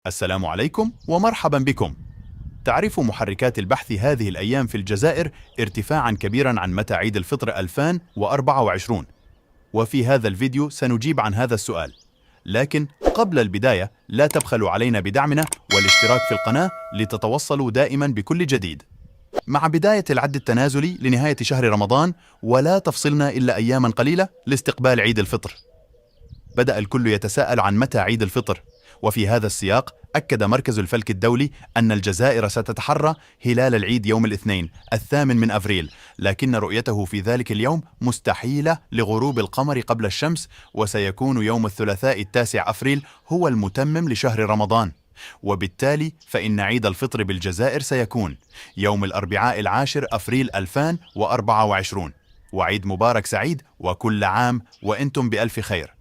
السلام عليكم ومرحبا بكم. تعرف محركات البحث هذه الأيام في الجزائر ارتفاعا كبيرا عن متى عيد الفطر 2024، وفي هذا الفيديو سنجيب عن هذا السؤال. لكن قبل البداية لا تبخلوا علينا بدعمنا والاشتراك في القناة لتتوصلوا دائما بكل جديد. مع بداية العد التنازلي لنهاية شهر رمضان ولا تفصلنا إلا أياما قليلة لاستقبال عيد الفطر، بدأ الكل يتساءل عن متى عيد الفطر، وفي هذا السياق أكد مركز الفلك الدولي أن الجزائر ستتحرى هلال العيد يوم الاثنين 8 أفريل، لكن رؤيته في ذلك اليوم مستحيلة لغروب القمر قبل الشمس، وسيكون يوم الثلاثاء 9 أفريل هو المتمم لشهر رمضان، وبالتالي فإن عيد الفطر بالجزائر سيكون يوم الأربعاء 10 أفريل 2024. وعيد مبارك سعيد، وكل عام وأنتم بألف خير.